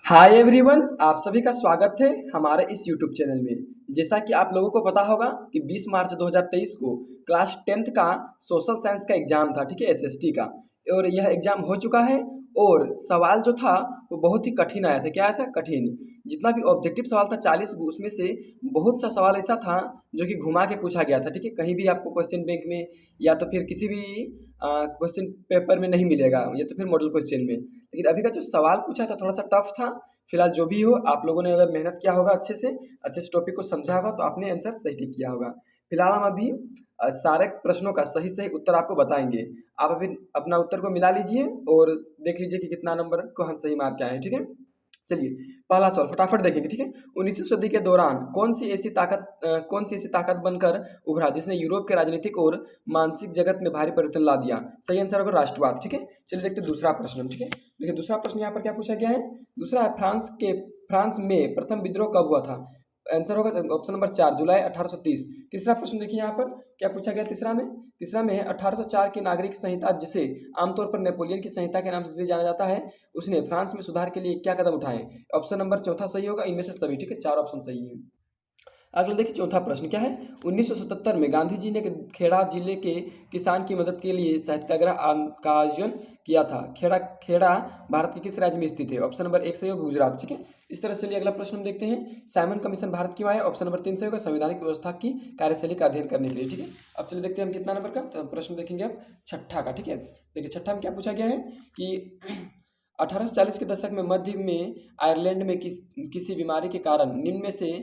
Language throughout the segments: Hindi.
हाय एवरीवन, आप सभी का स्वागत है हमारे इस यूट्यूब चैनल में। जैसा कि आप लोगों को पता होगा कि 20 मार्च 2023 को क्लास 10th का सोशल साइंस का एग्जाम था, ठीक है, एसएसटी का। और यह एग्जाम हो चुका है और सवाल जो था वो बहुत ही कठिन आया था। क्या आया था? कठिन। जितना भी ऑब्जेक्टिव सवाल था 40 उसमें से बहुत सा सवाल ऐसा था जो कि घुमा के पूछा गया था, ठीक है। कहीं भी आपको क्वेश्चन बैंक में या तो फिर किसी भी क्वेश्चन पेपर में नहीं मिलेगा, या तो फिर मॉडल क्वेश्चन में। लेकिन अभी का जो सवाल पूछा था थोड़ा सा टफ था। फिलहाल जो भी हो, आप लोगों ने अगर मेहनत किया होगा अच्छे से टॉपिक को समझा होगा तो आपने आंसर सही टिक किया होगा। फिलहाल हम अभी सारे प्रश्नों का सही सही उत्तर आपको बताएंगे। आप अभी अपना उत्तर को मिला लीजिए और देख लीजिए कि कितना नंबर को हम सही मार के आए हैं, ठीक है। चलिए, पहला सवाल फटाफट देखेंगे, ठीक है। 19वीं सदी के दौरान कौन सी ऐसी ताकत बनकर उभरा जिसने यूरोप के राजनीतिक और मानसिक जगत में भारी परिवर्तन ला दिया? सही आंसर होगा राष्ट्रवाद, ठीक है। चलिए देखते हैं दूसरा प्रश्न, ठीक है। देखिए दूसरा प्रश्न यहाँ पर क्या पूछा गया है। दूसरा है फ्रांस में प्रथम विद्रोह कब हुआ था? आंसर होगा ऑप्शन नंबर 4, जुलाई 1830। तीसरा प्रश्न देखिए यहाँ पर क्या पूछा गया। तीसरा में है 1804 की नागरिक संहिता, जिसे आमतौर पर नेपोलियन की संहिता के नाम से भी जाना जाता है, उसने फ्रांस में सुधार के लिए क्या कदम उठाए? ऑप्शन नंबर चौथा सही होगा इनमें से सभी, ठीक है। चार ऑप्शन सही है। अगला देखिए चौथा प्रश्न क्या है। 1977 में गांधी जी ने खेड़ा जिले के किसान की मदद के लिए सत्याग्रह का आयोजन किया था। खेड़ा खेड़ा भारत के किस राज्य में स्थित है? ऑप्शन नंबर 1 सही होगा गुजरात, ठीक है। इस तरह से अगला प्रश्न हम देखते हैं। साइमन कमीशन भारत क्यों आया? ऑप्शन नंबर 3 सही होगा संवैधानिक व्यवस्था की कार्यशैली का अध्ययन करने के लिए, ठीक है। अब चलिए देखते हैं हम कितना नंबर का तो प्रश्न देखेंगे अब छठा का, ठीक है। देखिए छठा में क्या पूछा गया है कि 1840 के दशक में मध्य में आयरलैंड में किसी बीमारी के कारण निम्न में से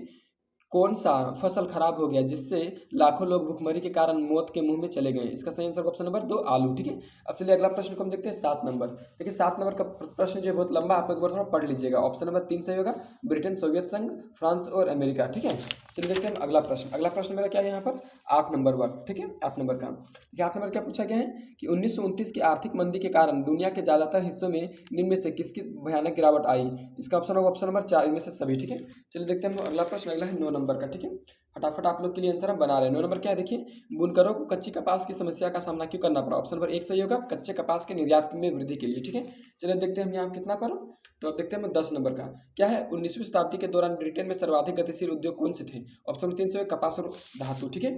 कौन सा फसल खराब हो गया जिससे लाखों लोग भुखमरी के कारण मौत के मुंह में चले गए? इसका सही आंसर ऑप्शन नंबर 2 आलू, ठीक है। अब चलिए अगला प्रश्न को हम देखते हैं 7 नंबर। देखिए 7 नंबर का प्रश्न जो है बहुत लंबा, आप एक बार थोड़ा पढ़ लीजिएगा। ऑप्शन नंबर 3 सही होगा ब्रिटेन, सोवियत संघ, फ्रांस और अमेरिका, ठीक है। चलिए देखते हैं हम अगला प्रश्न। अगला प्रश्न मेरा क्या है यहाँ पर 8 नंबर वर्ग, ठीक है। 8 नंबर का देखिए 8 नंबर क्या पूछा गया है कि 1929 की आर्थिक मंदी के कारण दुनिया के ज्यादातर हिस्सों में निम्न में से किसकी भयानक गिरावट आई? इसका ऑप्शन होगा ऑप्शन नंबर 4 इनमें से सभी, ठीक है। चलिए देखते हैं हम अगला प्रश्न। अगला है 9 नंबर का, ठीक है। फटाफट आप लोग के लिए आंसर हम बना रहे हैं। 9 नंबर क्या है देखिए। बुनकरों को कच्ची कपास की समस्या का सामना क्यों करना पड़ा? ऑप्शन नंबर 1 सही होगा कच्चे कपास के निर्यात में वृद्धि के लिए, ठीक है। चलिए देखते हैं हम यहाँ कितना पर। तो अब देखते हैं हम 10 नंबर का क्या है। 19वीं शताब्दी के दौरान ब्रिटेन में सर्वाधिक गतिशील उद्योग कौन से थे? ऑप्शन नंबर 3 सही होगा कपास और धातु, ठीक है।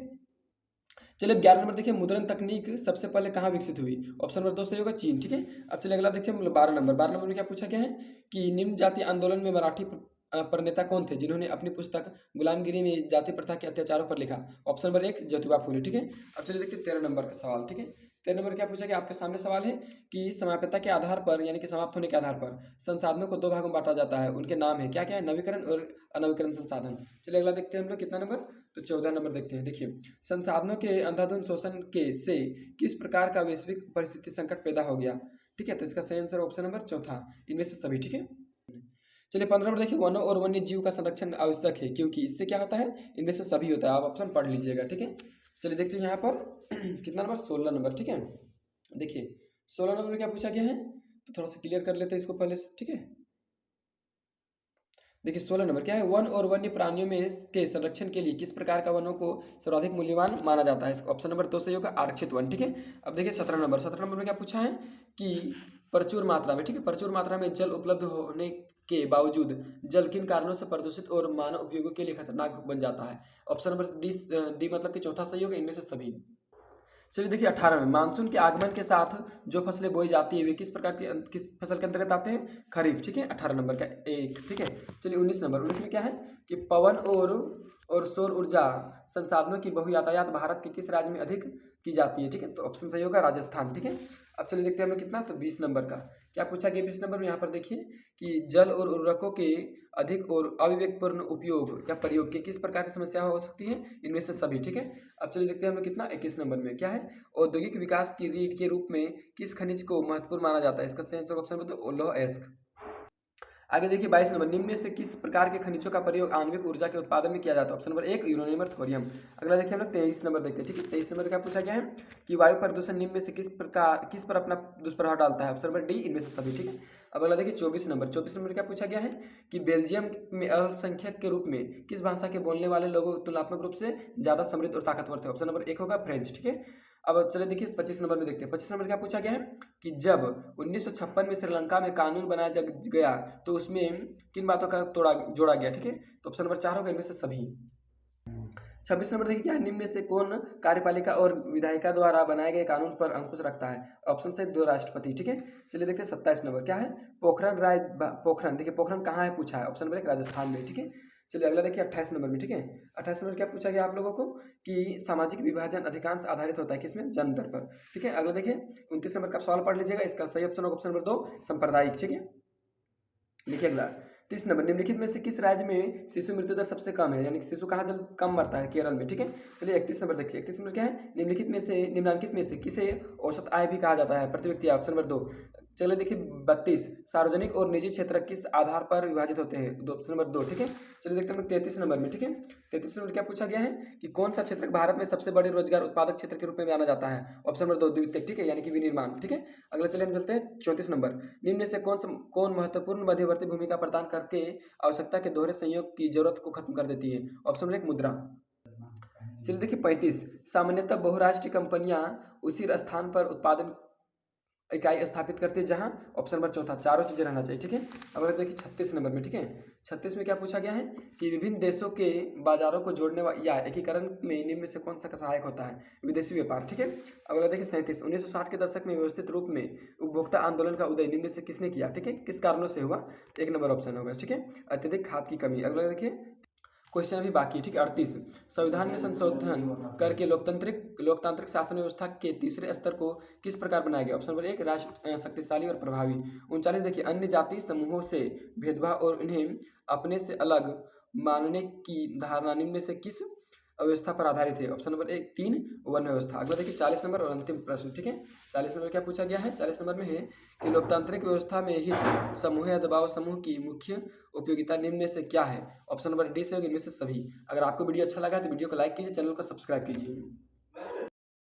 चलिए अब 11 नंबर देखिए। मुद्रण तकनीक सबसे पहले कहाँ विकसित हुई? ऑप्शन नंबर 2 सही होगा चीन, ठीक है। अब चलिए अगला देखिए हम 12 नंबर में क्या पूछा गया है कि निम्न जाति आंदोलन में मराठी प्रणेता कौन थे जिन्होंने अपनी पुस्तक गुलामगिरी में जाति प्रथा के अत्याचारों पर लिखा? ऑप्शन नंबर 1 ज्योतिबा फूले, ठीक है। अब चलिए देखते हैं 13 नंबर का सवाल, ठीक है। 13 नंबर क्या पूछा गया आपके सामने सवाल है कि समाप्यता के आधार पर यानी कि समाप्त होने के आधार पर संसाधनों को दो भागों में बांटा जाता है, उनके नाम है क्या क्या है? नवीकरण और अनवीकरण संसाधन। चलिए अगला देखते हैं हम लोग कितना नंबर। तो 14 नंबर देखते हैं। देखिए संसाधनों के अंधाधुंध शोषण के से किस प्रकार का वैश्विक परिस्थिति संकट पैदा हो गया? ठीक है, तो इसका सही आंसर ऑप्शन नंबर चौथा इनमें से सभी, ठीक है। चलिए 15 नंबर देखिए। वनों और वन्य जीव का संरक्षण आवश्यक है क्योंकि इससे क्या होता है? इनमें से सभी होता है। आप ऑप्शन पढ़ लीजिएगा, ठीक है। चलिए देखते हैं यहाँ पर कितना नंबर 16 नंबर, ठीक है। देखिए 16 नंबर में क्या पूछा गया है तो थोड़ा सा क्लियर कर लेते हैं इसको पहले से, ठीक है। देखिए 16 नंबर क्या है। वन और वन्य प्राणियों में के संरक्षण के लिए किस प्रकार का वनों को सर्वाधिक मूल्यवान माना जाता है? इसका ऑप्शन नंबर 2 सही होगा आरक्षित वन, ठीक है। अब देखिए 17 नंबर में क्या पूछा है कि प्रचुर मात्रा में, ठीक है, प्रचुर मात्रा में जल उपलब्ध होने के बावजूद जल किन कारणों से प्रदूषित और मानव उपयोगों के लिए खतरनाक बन जाता है? ऑप्शन नंबर डी मतलब कि चौथा सही होगा इनमें से सभी। चलिए देखिए 18 में मानसून के आगमन के साथ जो फसलें बोई जाती है वे किस प्रकार की किस फसल के अंतर्गत आते हैं? खरीफ, ठीक है। 18 नंबर का एक, ठीक है। चलिए 19 में क्या है कि पवन और सौर ऊर्जा संसाधनों की बहुयातायात भारत के किस राज्य में अधिक की जाती है? ठीक है, तो ऑप्शन सही होगा राजस्थान, ठीक है। अब चलिए देखते हैं हमें कितना तो 20 नंबर का क्या पूछा गया। 20 नंबर में यहाँ पर देखिए कि जल और उर्वरकों के अधिक और अविवेकपूर्ण उपयोग या प्रयोग की किस प्रकार की समस्या हो सकती है? इनमें से सभी, ठीक है। अब चलिए देखते हैं हमें कितना 21 नंबर में क्या है। औद्योगिक विकास की रीढ़ के रूप में किस खनिज को महत्वपूर्ण माना जाता है? इसका सही आंसर ऑप्शन नंबर लौह अयस्क। आगे देखिए 22 नंबर। निम्न में से किस प्रकार के खनिजों का प्रयोग आणविक ऊर्जा के उत्पादन में किया जाता है? ऑप्शन नंबर 1 यूरेनियम और थोरियम। अगला देखिए हम लोग 23 नंबर देखते हैं, ठीक है। 23 नंबर क्या पूछा गया है कि वायु प्रदूषण निम्न में से किस पर अपना दुष्प्रभाव डालता है? ऑप्शन नंबर डी इनमें से सभी, ठीक है। अब अगला देखिए 24 नंबर क्या पूछा गया है कि बेल्जियम में अल्पसंख्यक के रूप में किस भाषा के बोलने वाले लोग तुलनात्मक रूप से ज्यादा समृद्ध और ताकतवर थे? ऑप्शन नंबर 1 होगा फ्रेंच, ठीक है। अब चलिए देखिए 25 नंबर में देखते हैं। 25 नंबर क्या पूछा गया है कि जब 1956 में श्रीलंका में कानून बनाया गया तो उसमें किन बातों का जोड़ा गया, ठीक है। तो ऑप्शन नंबर 4 होगा इनमें से सभी। 26 नंबर देखिए क्या है, निम्न में से कौन कार्यपालिका और विधायिका द्वारा बनाए गए कानून पर अंकुश रखता है। ऑप्शन से 2 राष्ट्रपति, ठीक है। चलिए देखते हैं 27 नंबर क्या है, पोखरण देखिए पोखरण कहाँ है पूछा है। ऑप्शन नंबर 1 राजस्थान में, ठीक है। चलिए अगला देखिए 28 नंबर में, ठीक है। 28 नंबर क्या पूछा गया आप लोगों को कि सामाजिक विभाजन अधिकांश आधारित होता है किसमें, जन्म दर पर, ठीक है। अगला देखिए 29 नंबर का सवाल पढ़ लीजिएगा, इसका सही ऑप्शन होगा ऑप्शन नंबर 2 सांप्रदायिक, ठीक है। देखिए अगला 30 नंबर, निम्नलिखित में से किस राज्य में शिशु मृत्यु दर सबसे कम है, यानी कि शिशु कहाँ जल्द कम मरता है, केरल में, ठीक है। चलिए 31 नंबर देखिए, 31 नंबर क्या है, निम्नलिखित में से किसे औसत आय भी कहा जाता है प्रति व्यक्ति, ऑप्शन नंबर 2। चलिए देखिए 32, सार्वजनिक और निजी क्षेत्र किस आधार पर विभाजित होते हैं, ऑप्शन नंबर 2, ठीक है। चलिए देखते हैं 33 नंबर में, ठीक है। 33 नंबर क्या पूछा गया है कि कौन सा क्षेत्र भारत में सबसे बड़े रोजगार उत्पादक क्षेत्र के रूप में जाना जाता है, ऑप्शन नंबर 2 द्वितीयक, ठीक है, यानी कि विनिर्माण, ठीक है। अगला चलिए हम चलते हैं 34 नंबर, निम्न में से कौन महत्वपूर्ण मध्यवर्ती भूमिका प्रदान करके आवश्यकता के दोहरे संयोग की जरूरत को खत्म कर देती है, ऑप्शन नंबर 1 मुद्रा। चलिए देखिए 35, सामान्यतः बहुराष्ट्रीय कंपनियां उसी स्थान पर उत्पादन इकाई स्थापित करती है जहां, ऑप्शन नंबर 4 चारों चीजें रहना चाहिए, ठीक है। अब अगर देखिए 36 नंबर में, ठीक है। 36 में क्या पूछा गया है कि विभिन्न देशों के बाजारों को जोड़ने या एकीकरण में निम्न में से कौन सा सहायक होता है, विदेशी व्यापार, ठीक है। अब अगर देखिए 37, 1960 के दशक में व्यवस्थित रूप में उपभोक्ता आंदोलन का उदय निम्न में से किसने किया, ठीक है, किस कारणों से हुआ, 1 नंबर ऑप्शन होगा, ठीक है, अत्यधिक खाद की कमी। अगला देखिए क्वेश्चन अभी बाकी है, ठीक है। 38, संविधान में संशोधन करके लोकतांत्रिक शासन व्यवस्था के तीसरे स्तर को किस प्रकार बनाया गया, ऑप्शन नंबर 1 राष्ट्र शक्तिशाली और प्रभावी। 39 देखिए, अन्य जाति समूहों से भेदभाव और उन्हें अपने से अलग मानने की धारणा निम्न में से किस व्यवस्था पर आधारित है, ऑप्शन नंबर 3 वर्ण व्यवस्था। अगला देखिए 40 नंबर और अंतिम प्रश्न, ठीक है। 40 नंबर क्या पूछा गया है, 40 नंबर में है कि लोकतांत्रिक व्यवस्था में हित समूह या दबाव समूह की मुख्य उपयोगिता निम्न में से क्या है, ऑप्शन नंबर डी से होगी इनमें से सभी। अगर आपको वीडियो अच्छा लगा तो वीडियो को लाइक कीजिए, चैनल को सब्सक्राइब कीजिए।